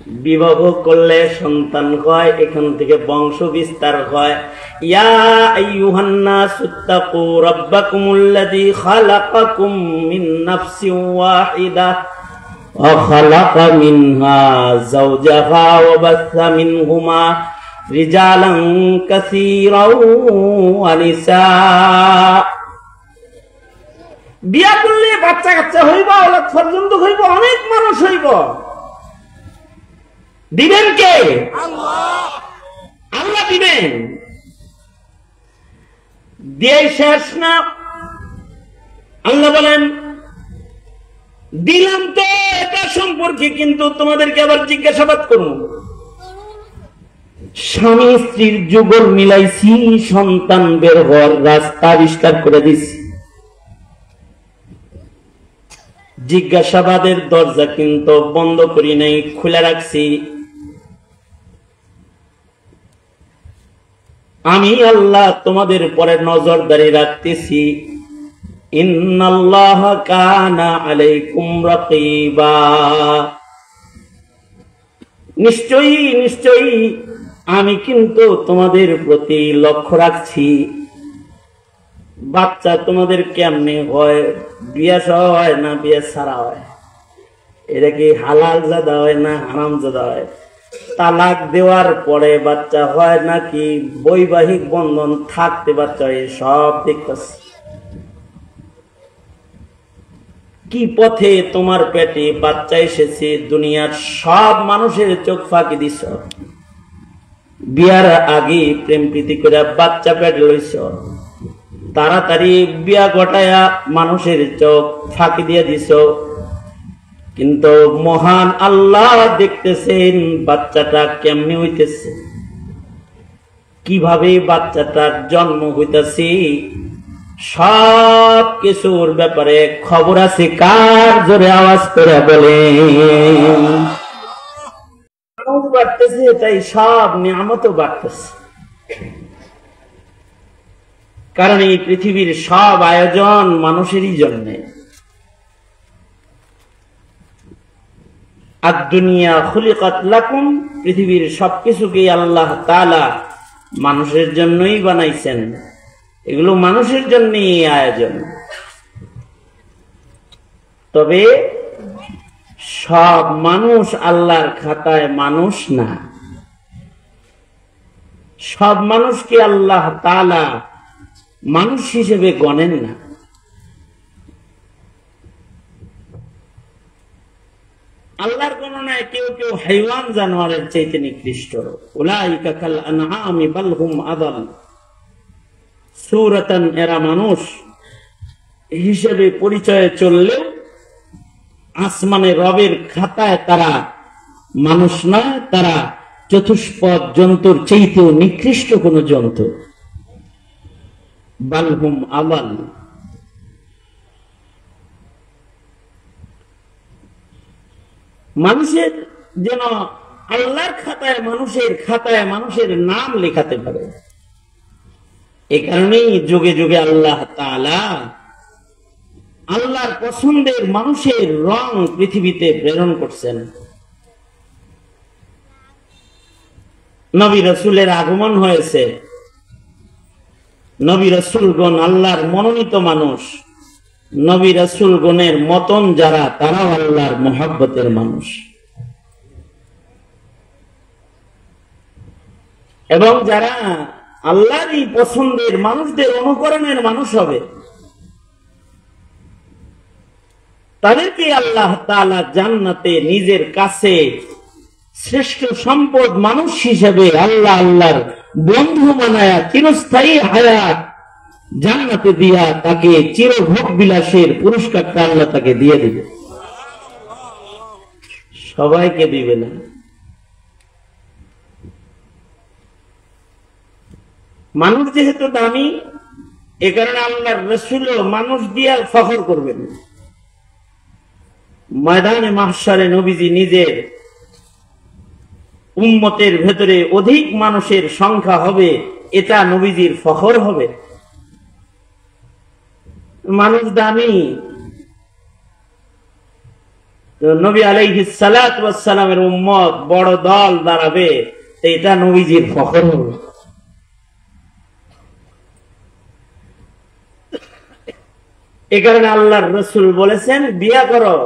বিবাহ করলে সন্তান হয়, এখান থেকে বংশ বিস্তার হয়। ইয়া আইয়ুহান নাসুত্তাকু রাব্বাকুমুল্লাযী খালাকাকুম মিন নাফসিন ওয়াহিদাহ ওয়া খালাকা মিনহা যাওজাহা ওয়া বাসসা মিনহুমা রিজালান কাসীরান ওয়া নিসা। বিয়া করলে বাচ্চা কাচ্চা হইব, ওলাদ পর্যন্ত হইব, অনেক মানুষ হইব। দিবেন কে? আল্লাহ দিবেন। দিয়ে শেষ না, আল্লাহ বলেন দিলাম তো এটা সম্পর্কে, কিন্তু তোমাদেরকে আবার জিজ্ঞাসাবাদ করুন। স্বামী স্ত্রীর যুগল মিলাইছি, সন্তান বের হওয়ার রাস্তা আবিষ্কার করে দিছি। জিজ্ঞাসাবাদের দরজা কিন্তু বন্ধ করি নাই, খুলে রাখছি। আমি আল্লাহ তোমাদের পরে নজরদারি রাখতেছি। ইন্নাল্লাহা কানা আলাইকুম রাকিবা। নিশ্চয়ই নিশ্চয়ই আমি কিন্তু তোমাদের প্রতি লক্ষ্য রাখছি। বাচ্চা তোমাদের কেমনে হয়? বিয়া সহ হয় না বিয়া ছাড়া হয়? এটা কি হালাল জাদা হয় না হারাম জাদা হয়? তালাক দেওয়ার পরে বাচ্চা হয় নাকি বৈবাহিক বন্ধন থাকতে বাচ্চা হয়? সব দেখতেছি। কি পথে তোমার পেটে বাচ্চা এসেছে, দুনিয়ার সব মানুষের চোখ ফাঁকি দিছ। বিয়ার আগে প্রেম প্রীতি করে বাচ্চা পেটে লইছ, তাড়াতাড়ি বিয়া ঘটায়া মানুষের চোখ ফাঁকি দিয়ে দিছ। কিন্তু মহান আল্লাহ দেখতেছেন বাচ্চাটা কেমনি হইতেছে, কিভাবে বাচ্চাটার জন্ম হইতেছে, সব কিছুর ব্যাপারে খবর আছে। কার জোরে আওয়াজ করে বলেন? বাড়তেছে, তাই সব নিয়ামতও বাড়তেছে। কারণ এই পৃথিবীর সব আয়োজন মানুষেরই জন্যে। আদ-দুনিয়া খুলিকাত লাকুম, পৃথিবীর সবকিছুকে আল্লাহ তাআলা মানুষের জন্যই বানাইছেন। এগুলো মানুষের জন্যই আয়োজন। তবে সব মানুষ আল্লাহর খাতায় মানুষ না। সব মানুষকে আল্লাহ তাআলা মানুষ হিসেবে গণেন না। আল্লাহর গণনায় কেউ কেউ হাইওয়ান জানোয়ারের চাইতে নিকৃষ্ট। উলাইকা কাল আনআমি বাল হুম আদাল। সূরাতান, এরা মানুষ হিসেবে পরিচয়ে চললেও আসমানে রবের খাতায় তারা মানুষ নয়, তারা চতুষ্পদ জন্তুর চাইতেও নিকৃষ্ট কোন জন্তু। বাল হুম আদাল। মানুষের যেন আল্লাহর খাতায় মানুষের নাম লেখাতে পারে। এ কারণেই যুগে যুগে আল্লাহ তাআলা আল্লাহর পছন্দের মানুষের রং পৃথিবীতে প্রেরণ করছেন। নবী রাসূলের আগমন হয়েছে। নবী রাসূলগণ আল্লাহর মনোনীত মানুষ। নবী রাসূলগণের মতন যারা, তারাও আল্লাহর মহব্বতের মানুষ। এবং যারা আল্লাহরই পছন্দের মানুষদের অনুকরণের মানুষ হবে, তাদেরকে আল্লাহ তাআলা জান্নাতে নিজের কাছে শ্রেষ্ঠ সম্পদ মানুষ হিসেবে আল্লাহর বন্ধু বানায়া চিরস্থায়ী হায়াত জান্নাতে দিয়া তাকে চিরভোগ বিলাসের পুরস্কারটা আল্লাহ তাকে দিয়ে দিবে। সবাইকে দিবে না। মানুষ যেহেতু দামি, এ কারণে আল্লাহর রাসূলও মানুষ দিয়া ফখর করবেন। ময়দানে মাহশারে নবীজি নিজের উম্মতের ভেতরে অধিক মানুষের সংখ্যা হবে, এটা নবীজির ফখর হবে। মানুষ দামি, নবী আলাইহিস সালাতু ওয়াস সালামের উম্মত বড় দল দাঁড়াবে, এটা নবীজির ফখর হবে। এ কারণে আল্লাহর রাসূল বলেছেন, বিয়া করো,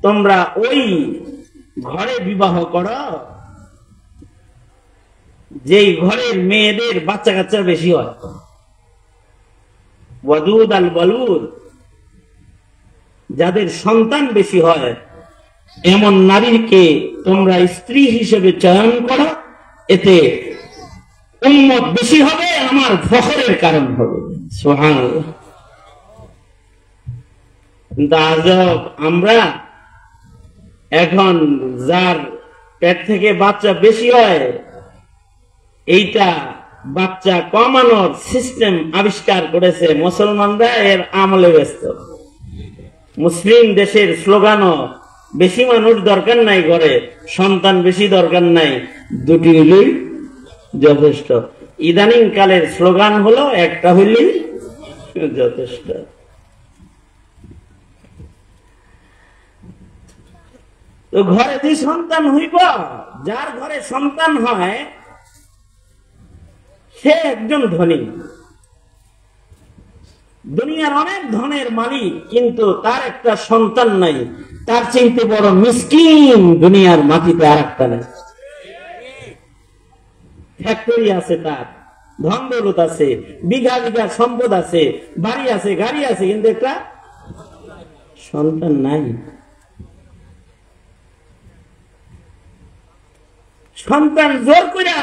তোমরা ওই ঘরে বিবাহ করো যেই ঘরের মেয়েদের বাচ্চা কাচ্চা বেশি হয়। ওয়াদুদ আল বালুদ, যাদের সন্তান বেশি হয় এমন নারীকে তোমরা স্ত্রী হিসেবে চয়ন করো, এতে উম্মত বেশি হবে, আমার ফখরের কারণ হবে। সুবহানাল্লাহ। কিন্তু আজব, আমরা এখন যার পেট থেকে বাচ্চা বেশি হয় এইটা বাচ্চা কমানোর সিস্টেম আবিষ্কার করেছে মুসলমানরা, এর আমলে ব্যস্ত। মুসলিম দেশের স্লোগানও বেশি মানুষ দরকার নাই, ঘরে সন্তান বেশি দরকার নাই, দুটি হইলেই যথেষ্ট। ইদানিং কালের স্লোগান হলো একটা হইলেই যথেষ্ট। তো ঘরে যে সন্তান হইব, যার ঘরে সন্তান হয় সে একজন ধনী, দুনিয়ার অনেক ধনের মালিক, কিন্তু তার একটা সন্তান নাই, তার চাইতে বড় মিসকিন দুনিয়ার মাটিতে আর একটা নাই। ফ্যাক্টরি আছে, তার ধন দৌলত আছে, বিঘা বিঘা সম্পদ আছে, বাড়ি আছে, গাড়ি আছে, কিন্তু একটা সন্তান নাই। সন্তান জোর কইরা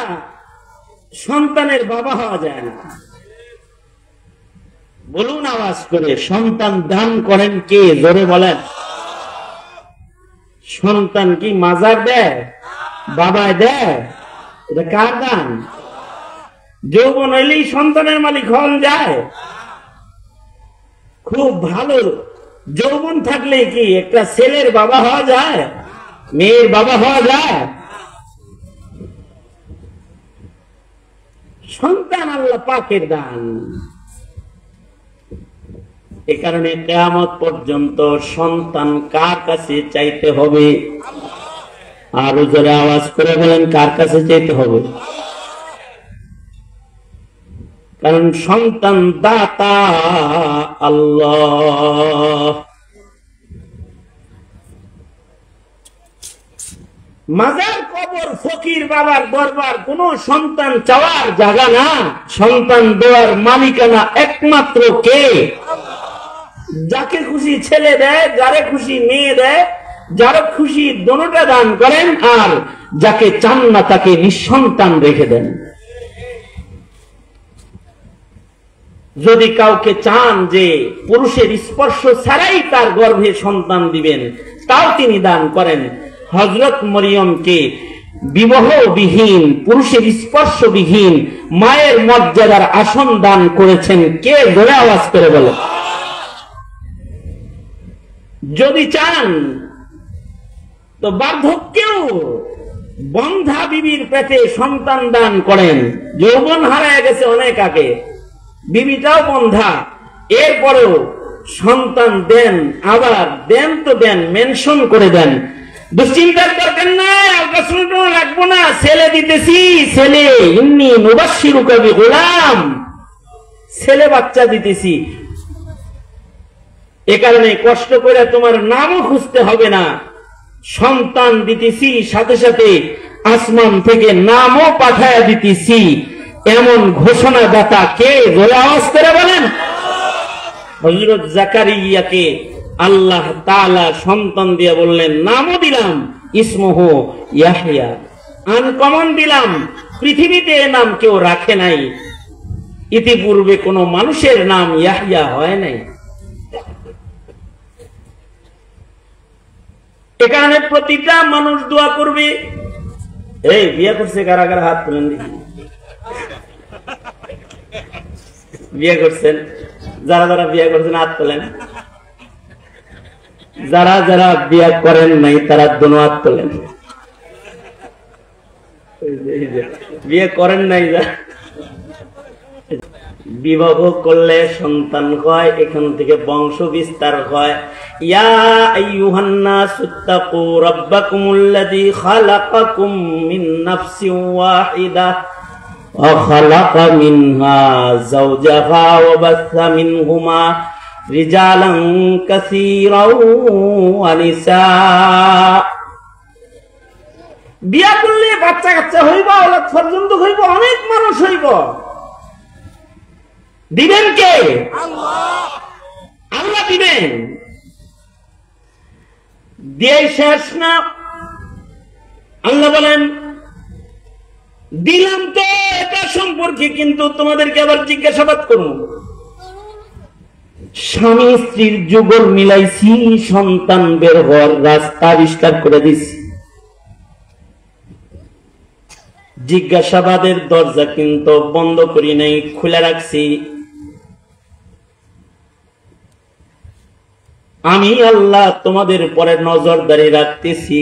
সন্তানের বাবা হওয়া যায় না। বলুন আওয়াজ করে, সন্তান দান করেন কে? জোরে বলেন। সন্তান কি মাজার দেয়, বাবায় দেয়? এটা কার দান? যৌবন হইলেই সন্তানের মালিক হন যায়? খুব ভালো যৌবন থাকলে কি একটা ছেলের বাবা হওয়া যায়, মেয়ের বাবা হওয়া যায়? সন্তান আল্লাহ পাকের দান। এ কারণে কিয়ামত পর্যন্ত সন্তান কার কাছে চাইতে হবে? আরো জোরে আওয়াজ করে বলেন, কার কাছে চাইতে হবে? কারণ সন্তান দাতা আল্লাহ। মাজার, কবর, ফকির বাবার দরবার কোন সন্তান চাওয়ার জায়গা না। সন্তান দেওয়ার মালিকানা একমাত্র কে? যাকে খুশি ছেলে দেয়, যারে খুশি মেয়ে দেয়, যারা খুশি দোনোটা দান করেন, আর যাকে চান না তাকে নিঃসন্তান রেখে দেন। যদি কাউকে চান যে পুরুষের স্পর্শ ছাড়াই তার গর্ভে সন্তান দিবেন, তাও তিনি দান করেন। হযরত মরিয়মকে বিবাহবিহীন, পুরুষের স্পর্শবিহীন মায়ের মর্যাদার আসন দান করেছেন কে? জোরে আওয়াজ করে বলে। যদি চান তো বার্ধক্যেও বন্ধা বিবির পেটে সন্তান দান করেন। যৌবন হারায় গেছে অনেক আগে, বিবিটাও বন্ধা, এরপরেও সন্তান দেন। আবার দেন তো দেন, মেনশন করে দেন। দুশ্চিন্তার দরকার নাই, আলকাশুল্ট লাগবো না, ছেলে দিতেছি, ছেলে ইন্নী মুবাশশিরুকা বিগুলাম, ছেলে বাচ্চা দিতেছি। এ কারণে কষ্ট করে তোমার নামও খুঁজতে হবে না, সন্তান দিতেছি, সাথে সাথে আসমান থেকে নামও পাঠায়া দিতেছি। এমন ঘোষণা দাতা কে? জোরে আওয়াজ করে বলেন। হযরত জাকারিয়াকে আল্লাহ তাআলা সন্তান দিয়ে বললেন, নামও দিলাম ইসমুহু ইয়াহইয়া, আনকমন দিলাম, পৃথিবীতে এ নাম কেউ রাখে নাই, ইতিপূর্বে কোন মানুষের নাম ইয়াহইয়া হয় নাই। এ কারণে প্রতিটা মানুষ দোয়া করবে। এই বিয়ে করছে কারা কারা? হাত তুলেন দেখি। বিয়ে করছেন? যারা যারা বিয়ে করছেন হাত তোলেন। যারা যারা বিয়ে করেন নাই তারা দোনো হাত তোলেন। বিয়ে করেন নাই বিবাহ করলে সন্তান হয়, এখান থেকে বংশ বিস্তার হয়। ইয়া আইয়ুহান নাসু তাকু রাব্বাকুমুল্লাযী খালাকাকুম মিন নাফসিন ওয়াহিদাহ ওয়া খালাকা মিনহা যাওজাহা ওয়া বাসসা মিনহুমা রিজালান কাসীরাও ওয়া নিসা। বিয়া করলে বাচ্চা কাচ্চা হইব, ওলাদ পর্যন্ত হইব, অনেক মানুষ হইব। দিবেন কে? আল্লাহ। আল্লাহ দিবেন। দিয়ে শেষ না, আল্লাহ বলেন দিলাম তো এটা সম্পর্কে, কিন্তু তোমাদেরকে আবার জিজ্ঞাসাবাদ করুন। স্বামী স্ত্রীর যুগল মিলাইছি, সন্তান বের হওয়ার রাস্তা আবিষ্কার করে দিছি। জিজ্ঞাসাবাদের দরজা কিন্তু বন্ধ করি নাই, খুলে রাখছি। আমি আল্লাহ তোমাদের পরে নজরদারি রাখতেছি।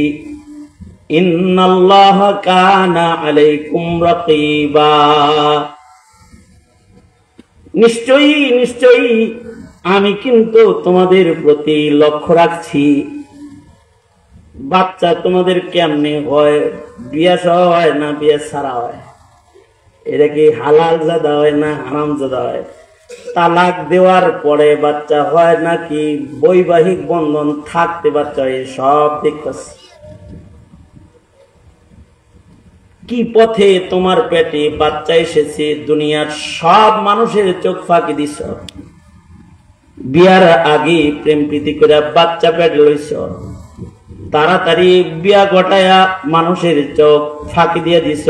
ইন্নাল্লাহা কানা আলাইকুম রাকিবা। নিশ্চয়ই নিশ্চয়ই আমি কিন্তু তোমাদের প্রতি লক্ষ্য রাখছি। বাচ্চা তোমাদের কেমনে হয়? বিয়া সহ হয় না বিয়া ছাড়া হয়? এটা কি হালাল জাদা হয় না হারাম জাদা হয়? তালাক দেওয়ার পরে বাচ্চা হয় নাকি বৈবাহিক বন্ধন থাকতে বাচ্চা হয়? সব দেখতেছি। কি পথে তোমার পেটে বাচ্চা এসেছে, দুনিয়ার সব মানুষের চোখ ফাঁকি দিছ। বিয়ার আগে প্রেম প্রীতি করে বাচ্চা পেট লইছ, তাড়াতাড়ি বিয়া ঘটায়া মানুষের চোখ ফাঁকি দিয়ে দিছ।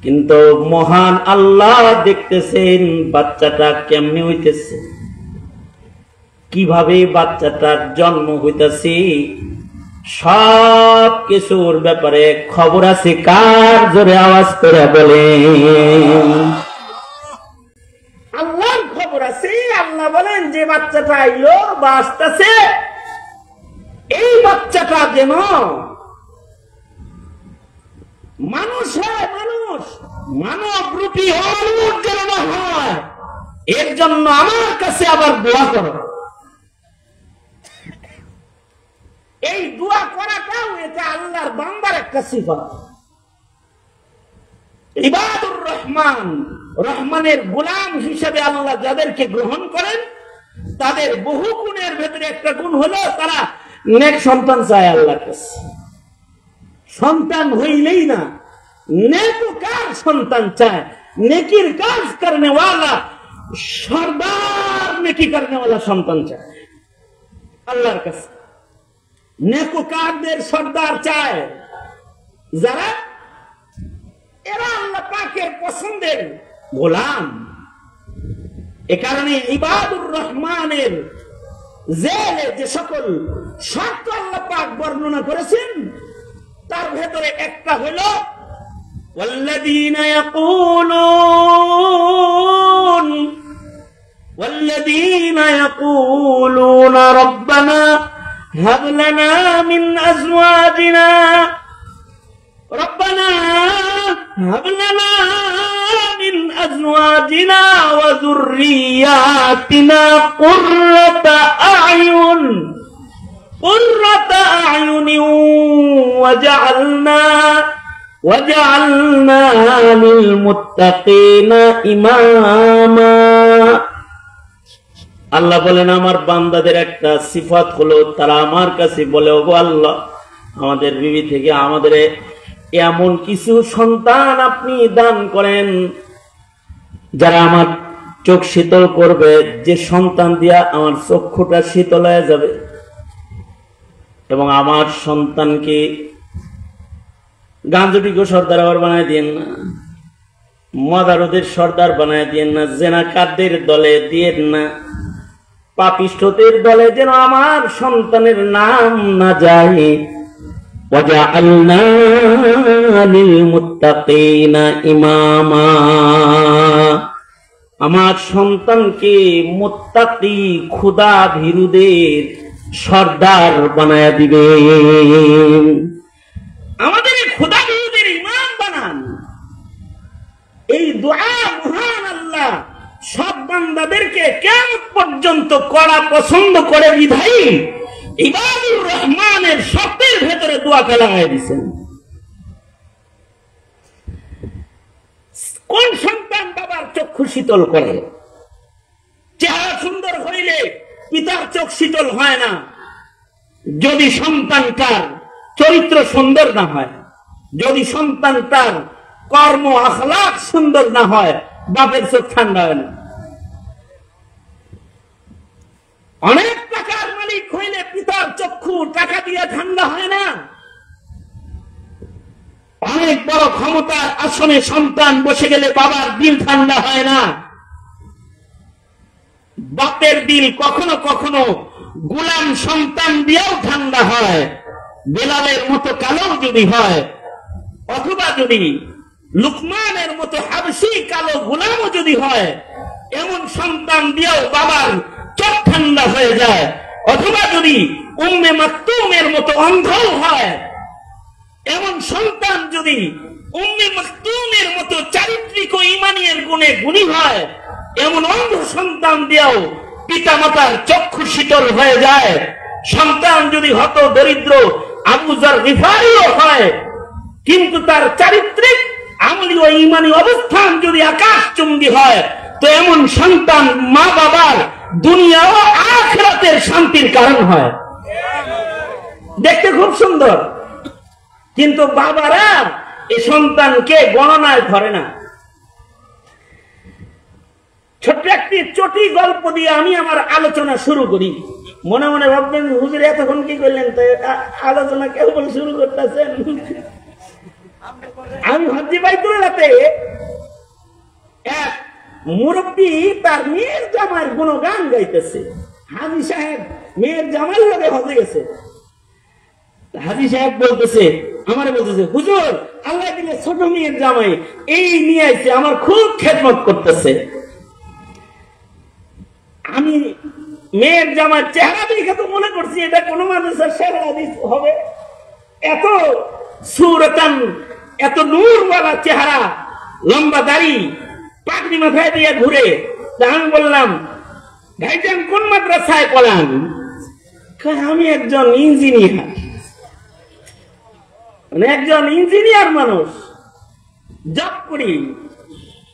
কিন্তু মহান আল্লাহ দেখতেছেন বাচ্চাটা কেমনে হইতেছে, কিভাবে বাচ্চাটার জন্ম হইতেছে, সব কিছুর ব্যাপারে খবর আছে। কার জোরে আওয়াজ করে বলে আল্লাহর খবর আছে। আল্লাহ বলেন যে বাচ্চাটা আইলো বা আসতেছে, এই বাচ্চাটা যেন মানুষ হয়, মানুষ মানব রূপী মানুষ যেন হয়, এর জন্য আমার কাছে আবার দোয়া করো। এই দোয়া করাটাও এটা আল্লাহর বান্দার একটা সিফাত। ইবাদুর রহমান, রহমানের গোলাম হিসেবে আল্লাহ যাদেরকে গ্রহণ করেন, তাদের বহু গুণের ভেতরে একটা গুণ হলো তারা নেক সন্তান চায় আল্লাহর কাছে। সন্তান হইলেই না, নেককার সন্তান চায়, নেকির কাজ করনে ওয়ালা, সরদার নেকি করনে ওয়ালা সন্তান চায় আল্লাহর কাছে। নেককারদের সরদার চায় যারা, এরা আল্লাহ পাকের পছন্দের গোলাম। এ কারণে ইবাদুর রহমানের যে সকল শর্ত আল্লাহ পাক বর্ণনা করেছেন, তার ভেতরে একটা হলো والذين يقولون ربنا هب لنا من أزواجنا وذرياتنا قرة أعين وجعلنا للمتقين إماما। আল্লাহ বলেন আমার বান্দাদের একটা সিফাত হলো তারা আমার কাছে বলে, ওগো আল্লাহ, আমাদের বিবি থেকে আমাদের এমন কিছু সন্তান আপনি দান করেন যারা আমার চোখ শীতল করবে, যে সন্তান দিয়া আমার চক্ষুটা শীতল হয়ে যাবে, এবং আমার সন্তানকে গাঞ্জুটিকে সর্দার আবার বানায় দিয়েন না, মদারদের সর্দার বানায় দিয়েন না, জেনাকারদের দলে দিয়েন না, পাপিষ্ঠদের দলে যেন আমার সন্তানের নাম না যায়। ওয়াজআলনা লিল মুত্তাকিনা ইমামা, আমার সন্তানকে মুত্তাকি খোদা ভীরুদের সর্দার বানায়া দিবে। আমাদের খোদা ভীরুদের ইমাম বানান। এই দোয়া মহান আল্লাহ সব বান্দাদেরকে কিয়ামত পর্যন্ত করা পছন্দ করে বিধায়ী ইবাদুর রহমানের শর্তের ভেতরে দোয়াটা লাগাই দিয়েছেন। কোন সন্তান বাবার চক্ষু শীতল করে? চেহারা সুন্দর হইলে পিতার চোখ শীতল হয় না যদি সন্তানটার চরিত্র সুন্দর না হয়, যদি সন্তানটার কর্ম আখলাক সুন্দর না হয়, বাপের চোখ ঠান্ডা হয় না। অনেক টাকার মালিক হইলে পিতার চক্ষু টাকা দিয়ে ঠান্ডা হয় না। অনেক বড় ক্ষমতার আসনে সন্তান বসে গেলে বাবার দিল ঠান্ডা হয় না। বাপের দিল কখনো কখনো গোলাম সন্তান দিয়েও ঠান্ডা হয়, বেলালের মতো কালো যদি হয়, অথবা যদি লুকমানের মতো হাবশী কালো গোলামও যদি হয়, এমন সন্তান দিয়েও বাবার চোখ ঠান্ডা হয়ে যায়। অথবা যদি উম্মে মাকতুমের মতো অন্ধও হয়, এমন সন্তান যদি উম্মে মাকতুমের মতো চারিত্রিক ও ঈমানের গুণে গুণী হয়, এমন অন্ধ সন্তান দিয়েও পিতা মাতার চক্ষু শীতল হয়ে যায়। সন্তান যদি হত দরিদ্র আবু যর গিফারিও হয়, কিন্তু তার চারিত্রিক আমলি ও ঈমানী অবস্থান যদি আকাশচুম্বী হয়, তো এমন সন্তান মা বাবার দুনিয়া ও আখিরাতের শান্তির কারণ হয়। দেখতে খুব সুন্দর, কিন্তু বাবারা এই সন্তানকে গণনায় ধরে না। ছোট্ট একটি চটি গল্প দিয়ে আমি আমার আলোচনা শুরু করি। মনে মনে ভাববেন হুজুর এতক্ষণ কি করলেন, তো আলোচনা কেবল শুরু করতেছেন। আমি হজ্জি বাইতুল্লাহতে এক মুরব্বী তার মেয়ের জামাইয়ের গুণগান গাইতেছে। হাজী সাহেব মেয়ের জামাইয়ের লোকে হজে গেছে। হাজী সাহেব বলতেছে, আমারে বলতেছে, হুজুর আল্লাহ দিলে ছোট মেয়ের জামাই এই নিয়ে আইছে, আমার খুব খেদমত করতেছে। আমি মেয়ের জামার চেহারা দেখে তো মনে করছি এটা কোন মাদ্রাসার সেরা হাদিস হবে। এত সুরতান, এত নূরওয়ালা চেহারা, লম্বা দাড়ি, পাগড়ি মাথায় দিয়ে ঘুরে। আমি বললাম, ভাইজান কোন মাদ্রাসায় পড়ান? আমি একজন ইঞ্জিনিয়ার, একজন ইঞ্জিনিয়ার মানুষ, জব করি,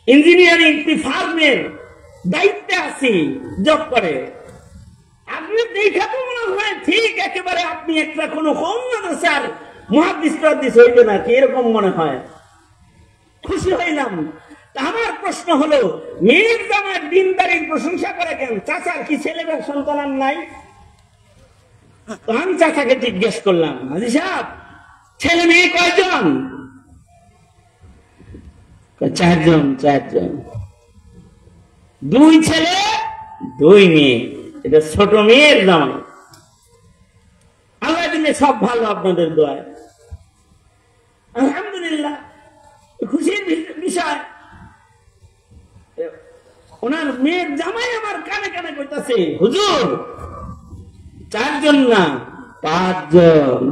ইঞ্জিনিয়ারিং ফার্মের দায়িত্বে আছি, জব করে। আপনি দেখা তো মনে হয় ঠিক একেবারে আপনি একটা কোনো কম মাদ্রাসার মুহাদ্দিস টাদ্দিস হইবে নাকি, এরকম মনে হয়। খুশি হইলাম। আমার প্রশ্ন হলো, মেয়ের জামার দিনদারির প্রশংসা করে কেন? চাচার কি ছেলে বা সন্তান আর নাই? তো আমি চাচাকে জিজ্ঞেস করলাম, হাজী সাহেব ছেলে মেয়ে কয়জন? 4 জন। 4 জন, 2 ছেলে 2 মেয়ে। এটা ছোট মেয়ের জামাই। আল্লাহ দিলে সব ভালো, আপনাদের দোয়ায় আলহামদুলিল্লাহ, খুশির বিষয়। ওনার মেয়ের জামাই আমার কানে কানে কইতাছে, হুজুর 4 জন না 5 জন।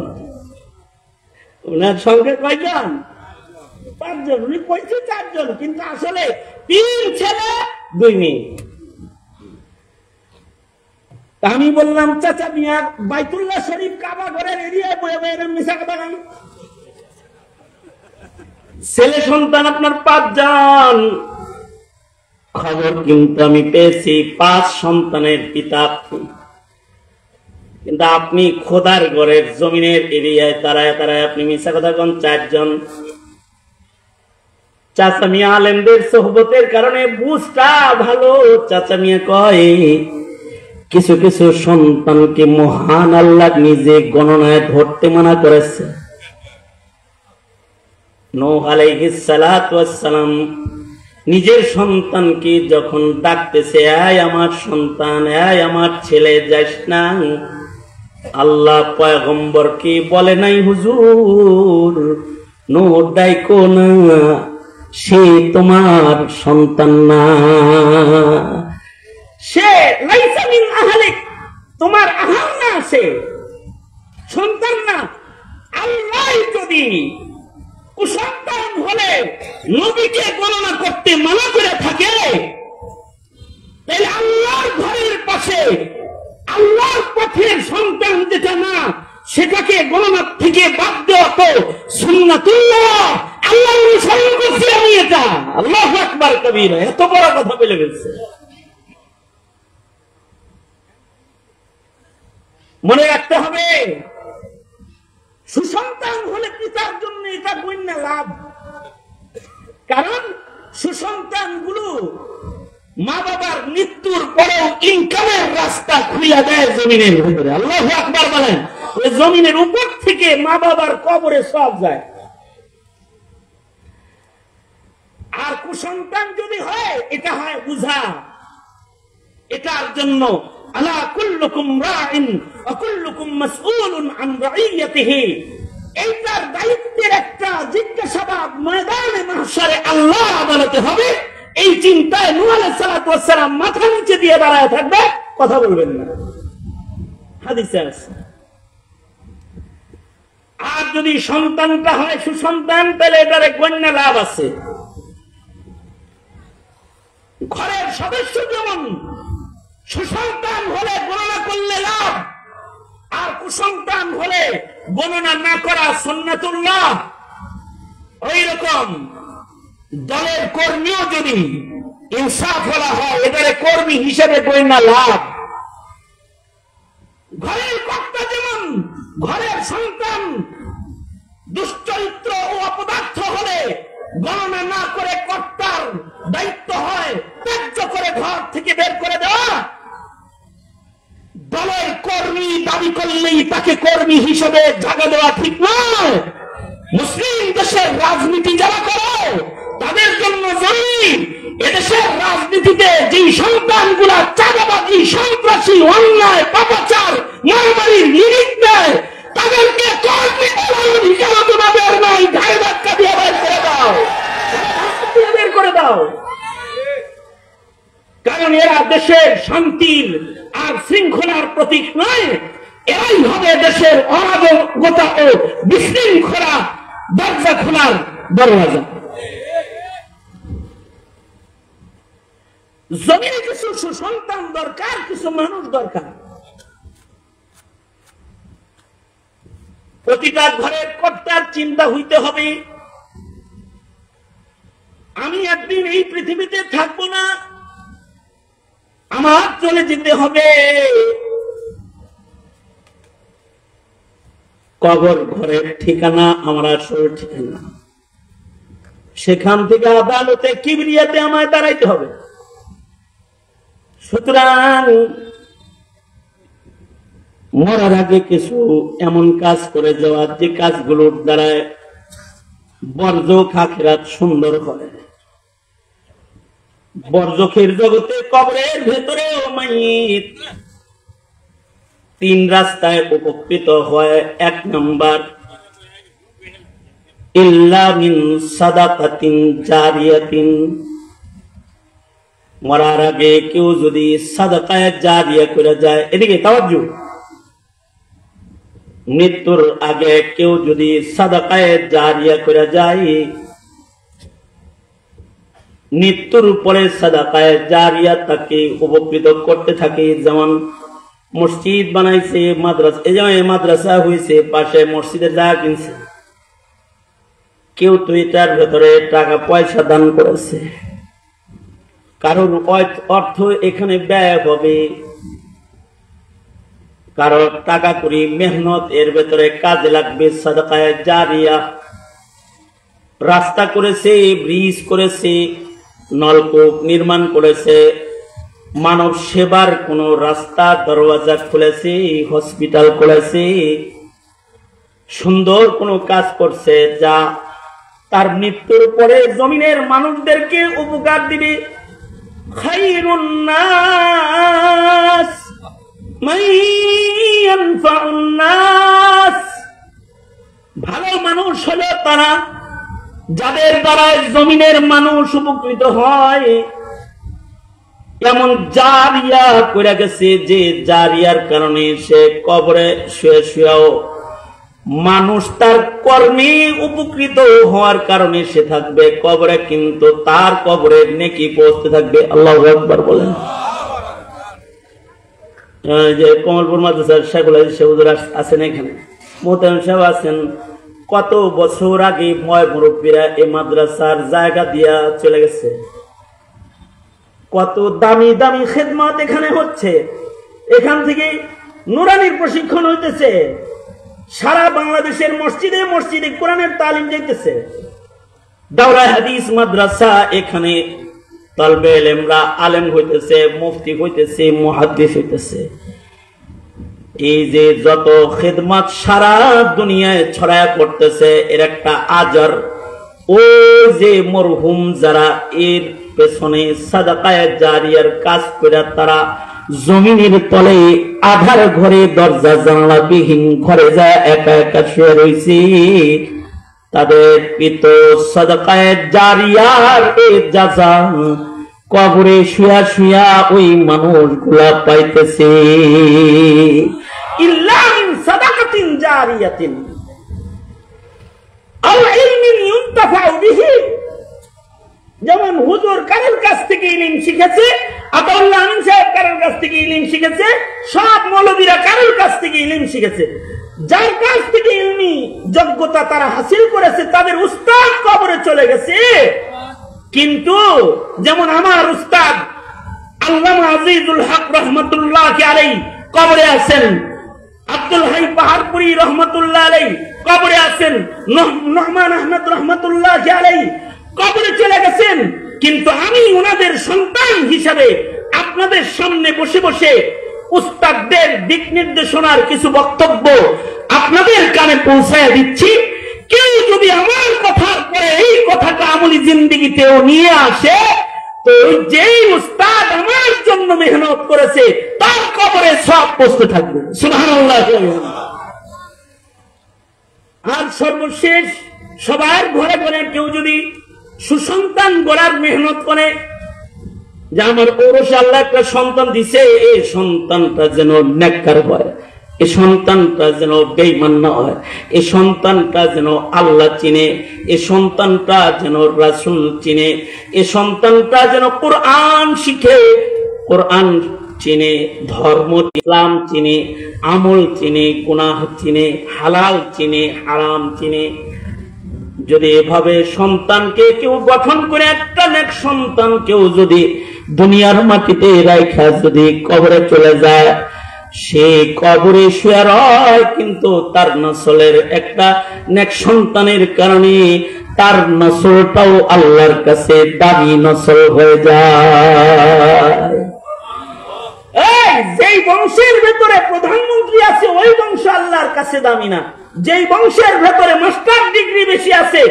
ওনার সঙ্গে কয়জন? 5 জন। উনি কইছে 4 জন, কিন্তু আসলে 3 ছেলে 2 মেয়ে। আমি বললাম, চাচা মিয়া বাইতুল্লাহ শরীফ কাবা ঘরের এরিয়ায় বয়ে বয়ে মিশা কথা গান। ছেলে সন্তান আপনার 5 জন। খবর কিন্তু আমি পেয়েছি 5 সন্তানের পিতা আপনি, কিন্তু আপনি খোদার ঘরের জমিনের এরিয়ায় তারায় তারায় আপনি মিশা কথা কন 4 জন। চাচা মিয়া আলেমদের সোহবতের কারণে বুঝটা ভালো। চাচা মিয়া কয়, কিছু কিছু সন্তানকে মহান আল্লাহ নিজে গণনায় ধরতে মানা করেছে। নূহ আলাইহিস সালাতু ওয়াস সালাম নিজের সন্তানকে যখন ডাকতেছে, আয় আমার সন্তান, আয় আমার ছেলে, যাস না, আল্লাহ পয়গম্বরকে বলে নাই, হুজুর নূহ ডাইকো না, সে তোমার সন্তান না, সে লাইসা মিন আহলিক, তোমার আহাল না, সে সন্তান না। আল্লাহ যদি কুসন্তান হলে নবীকে গণনা করতে মানা করে থাকে, তাহলে আল্লাহর ঘরের পাশে আল্লাহর পথের সন্তান যেটা না সেটাকে গণনা থেকে বাদ দেওয়া তো সুন্নাতুল্লাহ। আল্লাহ অনুসরণ করছি আমি, এটা আল্লাহু আকবার কবীরা। এত বড় কথা বলে ফেলছে। মনে রাখতে হবে, সুসন্তান হলে পিতার জন্য এটা গণ্য লাভ। কারণ সুসন্তান গুলো মা বাবার মৃত্যুর পরেও ইনকামের রাস্তা খুলে দেয় জমিনের ভিতরে। আল্লাহু আকবার বলেন। ওই জমিনের উপর থেকে মা বাবার কবরে সব যায়। আর কুসন্তান যদি হয়, এটা হয় বুঝা। এটার জন্য আলা কুল্লুকুম রাইন ওয়া কুল্লুকুম মাসউলুন আন রাইয়াতিহি, এইটার দায়িত্বের একটা জিজ্ঞাসাবাদ ময়দানে মাহশারে আল্লাহ আদালতে হবে। এই চিন্তায় নূহ আলাইহিস সালাতু ওয়াস সালাম মাথা নিচে দিয়ে দাঁড়ায় থাকবে, কথা বলবেন না। হাদিসে আছে। আর যদি সন্তানটা হয় সুসন্তান, তাহলে এটার গণ্য লাভ আছে। ঘরের সদস্য যেমন সুসন্তান হলে গণনা করলে লাভ, আর কুসন্তান হলে গণনা না করা সুন্নাতুল্লাহ। ওই রকম দলের কর্মীও যদি ইনসাফ বলা হয়, এটারে কর্মী হিসেবে গণ্য লাভ। ঘরের কর্তা যেমন ঘরের সন্তান দুশ্চরিত্র ও অপদার্থ হলে গণনা না করে কর্তার দায়িত্ব হয় ত্যায্য করে ঘর থেকে বের করে দেওয়া। দলের কর্মী দাবি করলেই তাকে কর্মী হিসেবে জায়গা দেওয়া ঠিক নয়। মুসলিম দেশের রাজনীতি যারা করে তাদের জন্য জরুরি, এদেশের রাজনীতিতে যে সন্তানগুলা চাঁদাবাজি, সন্ত্রাসী, অন্যায়, পাপাচার, মারামারির নিরিখ দেয়, তাদেরকে কর্মী বলার অধিকার তোমাদের নাই। ঘাড়ে ধাক্কা দিয়ে বের করে দাও, বের করে দাও। কারণ এরা দেশের শান্তির আর শৃঙ্খলার প্রতীক নয়, এরাই হবে দেশের অরাজকতা ও বিশৃঙ্খলা দরজা খোলার দরওয়াজা। জমিনে কিছু সুসন্তান দরকার, কিছু মানুষ দরকার। প্রতিটা ঘরের কর্তার চিন্তা হইতে হবে, আমি একদিন এই পৃথিবীতে থাকবো না, আমার চলে যেতে হবে। কবর ঘরের ঠিকানা, আমার আসল ঠিকানা। সেখান থেকে আদালতে কিবরিয়াতে আমায় দাঁড়াইতে হবে। সুতরাং মরার আগে কিছু এমন কাজ করে যাওয়ার, যে কাজগুলোর দ্বারা বরজখ আখিরাত সুন্দর হয়। বরজখের জগতে কবরের ভেতরেও মাইয়িত তিন রাস্তায় উপকৃত হয়। এক নাম্বার, ইল্লা মিন সাদাকাতিন জারিয়াতিন, মরার আগে কেউ যদি সাদাকায়ে জারিয়া করে যায়, এদিকে তাওয়াজ্জু, মৃত্যুর আগে কেউ যদি সাদাকায়ে জারিয়া করে যায়, মৃত্যুর পরে সাদাকায়ে জারিয়া তাকে উপকৃত করতে থাকে। যেমন মসজিদ বানাইছে, মাদ্রাসা, এই যে মাদ্রাসা হয়েছে, পাশে মসজিদের জায়গা কিনছে, কেউ তো এটার ভেতরে টাকা পয়সা দান করেছে, কারণ অর্থ এখানে ব্যয় হবে, কারণ টাকা করি মেহনত এর ভেতরে কাজে লাগবে। সাদাকায়ে জারিয়া, রাস্তা করেছে, ব্রিজ করেছে, নলকূপ নির্মাণ করেছে, মানব সেবার কোন রাস্তা দরওয়াজা খুলেছে, হসপিটাল খুলেছে, সুন্দর কোন কাজ করছে যা তার মৃত্যুর পরে জমিনের মানুষদেরকে উপকার দিবে। খায়রুন নাস মান ইয়ানফাউন নাস, ভালো মানুষ হলো তারা যাদের দ্বারা জমিনের মানুষ উপকৃত হয়। এমন জারিয়া করে গেছে যে জারিয়ার কারণে সে কবরে শুয়ে শুয়েও মানুষ তার কর্মে উপকৃত হওয়ার কারণে সে থাকবে কবরে, কিন্তু তার কবরের নেকি পৌঁছতে থাকবে। আল্লাহু আকবার বলেন। যে কমলপুর মাদ্রাসার শেখুল আজিজ হুজুর আছেন, এখানে মোহতারাম সাহেব আছেন। কত বছর আগে ময় মুরব্বীরা এই মাদ্রাসার জায়গা দিয়া চলে গেছে। কত দামি দামি খেদমত এখানে হচ্ছে। এখান থেকে নুরানির প্রশিক্ষণ হইতেছে। সারা বাংলাদেশের মসজিদে মসজিদে কোরআনের তালিম দিতেছে। দাওরা হাদিস মাদ্রাসা, এখানে তালবে ইলমরা আলেম হইতেছে, মুফতি হইতেছে, মুহাদ্দিস হইতেছে। এই যে যত খেদমত সারা দুনিয়ায় ছড়ায়া পড়তেছে, এর একটা আজার ওই যে মরহুম যারা এর পেছনে সাদাকায়ে জারিয়ার কাজ করে তারা জমিনের তলে আধার ঘরে দরজা জানালা বিহীন ঘরে যায় একা একা শুয়ে রয়েছে, তাদের কৃত সাদাকায়ে জারিয়ার এই জাযা কবরে শুয়া শুয়া ওই মানুষগুলা পাইতেছে। ইল্লা মিন সাদাকাতিন জারিয়াতিন আও ইলমিন ইউনতাফাউ বিহি। যেমন হুজুর কারোর কাছ থেকে ইলম শিখেছে, আতাউল্লাহ আমিন সাহেব কারোর কাছ থেকে ইলম শিখেছে, সব মৌলবীরা কারোর কাছ থেকে ইলম শিখেছে। যার কাছ থেকে ইলমি যোগ্যতা তারা হাসিল করেছে তাদের উস্তাদ কবরে চলে গেছে। কিন্তু যেমন আমার উস্তাদ আল্লামা আজিজুল হক রহমাতুল্লাহ আলাইহি কবরে আছেন, আব্দুল হাই পাহাড়পুরি রহমাতুল্লাহ আলাইহি কবরে আছেন, নহমান আহমদ রহমাতুল্লাহ আলাইহি কবরে চলে গেছেন। কিন্তু আমি ওনাদের সন্তান হিসাবে আপনাদের সামনে বসে বসে উস্তাদদের দিক নির্দেশনার কিছু বক্তব্য আপনাদের কানে পৌঁছায় দিচ্ছি। কেউ যদি আমার কথার পরে এই কথাটা আমলি জিন্দেগিতেও নিয়ে আসে, তো যেই উস্তাদ আমার জন্য মেহনত করেছে তার কবরে সব পৌঁছতে থাকবে। সুবহানাল্লাহ। আর সর্বশেষ সবার ঘরে ঘরে কেউ যদি সুসন্তান গড়ার মেহনত করে, যে আমার ঔরসে আল্লাহ একটা সন্তান দিছে, এই সন্তানটা যেন নেককার হয়, এই সন্তানটা যেন বেঈমান না হয়, এই সন্তানটা যেন আল্লাহ চিনে, এই সন্তানটা যেন রাসূল চিনে, এই সন্তানটা যেন কোরআন শিখে, কোরআন চিনে, ধর্ম ইসলাম চিনে, আমল চিনে, গুনাহ চিনে, হালাল চিনে, হারাম চিনে। যদি এভাবে সন্তানকে কেউ গঠন করে একটা নেক সন্তান কেউ যদি দুনিয়ার মাটিতে রাইখা যদি কবরে চলে যায়, সে কবরে শুয়ে রয়, কিন্তু তার নসলের একটা নেক সন্তানের কারণে তার নসলটাও আল্লাহর কাছে দামি নসল হয়ে যায়। যেই বংশের ভেতরে প্রধানমন্ত্রী আছে ওই বংশ আল্লাহর কাছে দামি না। যেই বংশের ভেতরে মাস্টার ডিগ্রি বেশি আছে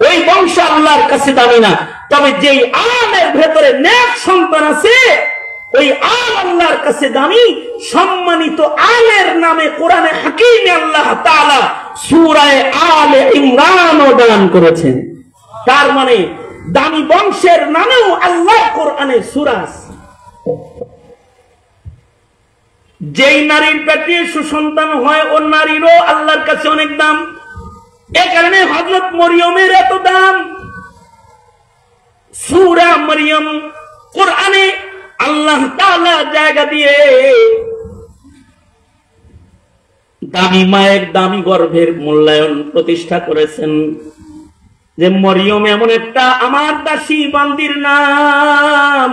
ওই বংশ আল্লাহর কাছে দামি না। তবে যেই আলের ভেতরে নেক সন্তান আছে ওই আল আল্লাহর কাছে দামি। সম্মানিত আলের নামে কোরআনে হাকিমে আল্লাহ তাআলা সূরা আলে ইমরানও দান করেছেন। তার মানে দামি বংশের নামেও আল্লাহ কোরআনে সূরা আছে। যেই নারীর পেটে সুসন্তান হয় ও নারীরও আল্লাহর কাছে অনেক দাম। এ কারণে হযরত মরিয়মের এত দাম। সূরা মরিয়ম কোরআনে আল্লাহ তাআলা জায়গা দিয়ে দামি মায়ের দামি গর্ভের মূল্যায়ন প্রতিষ্ঠা করেছেন, যে মরিয়ম এমন একটা আমার দাসী বান্দির নাম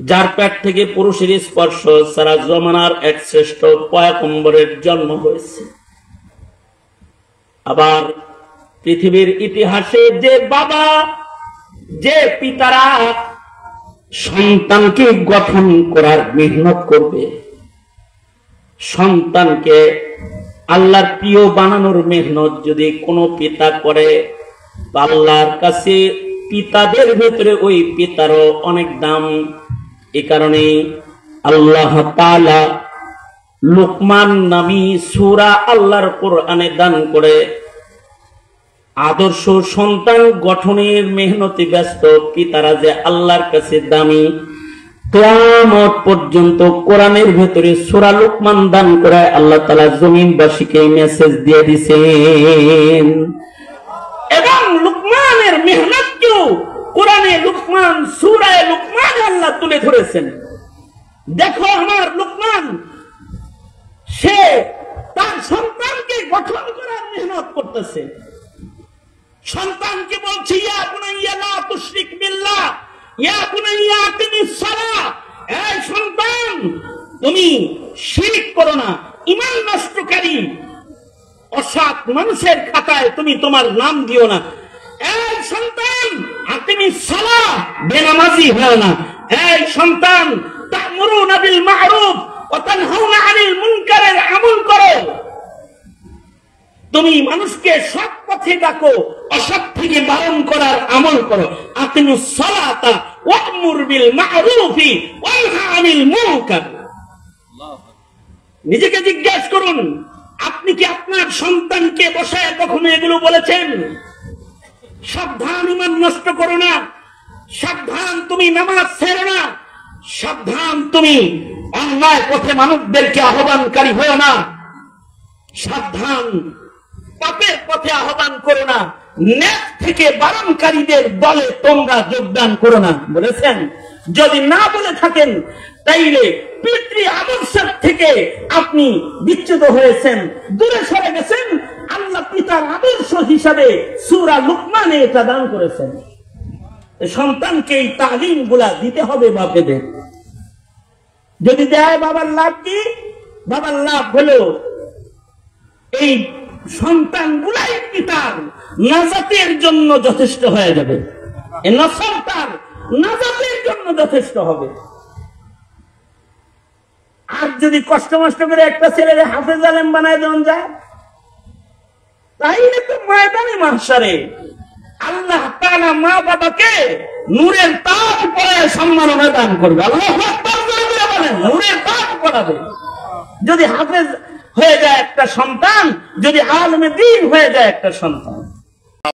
যার পেট থেকে পুরুষের স্পর্শ সারা জমানার এক শ্রেষ্ঠ পয়গম্বরের জন্ম হয়েছে। আবার পৃথিবীর ইতিহাসে যে বাবা যে পিতারা সন্তানকে গঠন করার মেহনত করবে, সন্তানকে আল্লাহর প্রিয় বানানোর মেহনত যদি কোনো পিতা করে, আল্লাহর কাছে পিতাদের ভেতরে ওই পিতারও অনেক দাম। এ কারণে আল্লাহ তাআলা লুকমান নামী সূরা আল্লাহর কোরআনে দান করে আদর্শ সন্তান গঠনের মেহনতে ব্যস্ত পিতারা যে আল্লাহর কাছে দামি, কিয়ামত পর্যন্ত কোরআনের ভেতরে সূরা লুকমান দান করে আল্লাহ তাআলা জমিনবাসীকে মেসেজ দিয়ে দিয়েছেন। এবং লুকমানের মেহনতকেও কোরআনে লুকমান সূরায়ে লুকমান আল্লাহ তুলে ধরেছেন। দেখো আমার লুকমান, সে তার সন্তানকে গঠন করার মেহনত করতেছে। সন্তানকে বলছে, ইয়া বুনাইয়া লা তুশরিক বিল্লাহ, ইয়া বুনাইয়া আকিমিস সালাহ, এই সন্তান তুমি শিরক করো না, ঈমান নষ্টকারী অসৎ মানুষের খাতায় তুমি তোমার নাম দিও না। এই সন্তান আকিমিস সালাহ, বেনামাজি হয় না। এই সন্তান তা'মুরুনা বিল মা'রুফ ওয়া তানহাউনা আনিল মুনকারের আমল করো। তুমি মানুষকে সৎ পথে ডাকো, অসৎ থেকে বারণ করার আমল করো। আকিমুস সালাতা ওয়া'মুর বিল মা'রুফি ওয়ানহা আনিল মুনকার। নিজেকে জিজ্ঞাসা করুন, আপনি কি আপনার সন্তানকে বসায় কখনো এগুলো বলেছেন? সাবধান, ঈমান নষ্ট করো না। সাবধান, তুমি নামাজ ছেড়ো না। সাবধান, তুমি অন্যায় পথে মানুষদেরকে আহ্বানকারী হও না। সাবধান, পাপের পথে আহ্বান করো না। নেক থেকে বারণকারীদের দলে তোমরা যোগদান করো না বলেছেন। যদি না বলে থাকেন তাইলে পিতৃ আদর্শ থেকে আপনি বিচ্যুত হয়েছেন, দূরে সরে গেছেন। আল্লাহ পিতার আদর্শ হিসাবে সূরা লুকমানে এটা দান করেছেন। সন্তানকে এই তালিম গুলা দিতে হবে বাপেদের। যদি দেয় বাবার লাভ কি? বাবার লাভ হলো এই সন্তান গুলাই পিতার নাজাতের জন্য যথেষ্ট হয়ে যাবে। এই নসল তার নাজাতের জন্য যথেষ্ট হবে। আর যদি কষ্ট মষ্ট করে একটা ছেলেরে হাফেজ আলেম বানায় দেওয়া যায়, তাইলে তো ময়দানে মাহশারে আল্লাহ তাআলা মা বাবাকে নূরের তাজ পরায় সম্মাননা দান করবে। আল্লাহু আকবার বলেন, নূরের তাজ পরাবে। যদি হাফেজ হয়ে যায় একটা সন্তান, যদি আলেমে দ্বীন হয়ে যায় একটা সন্তান,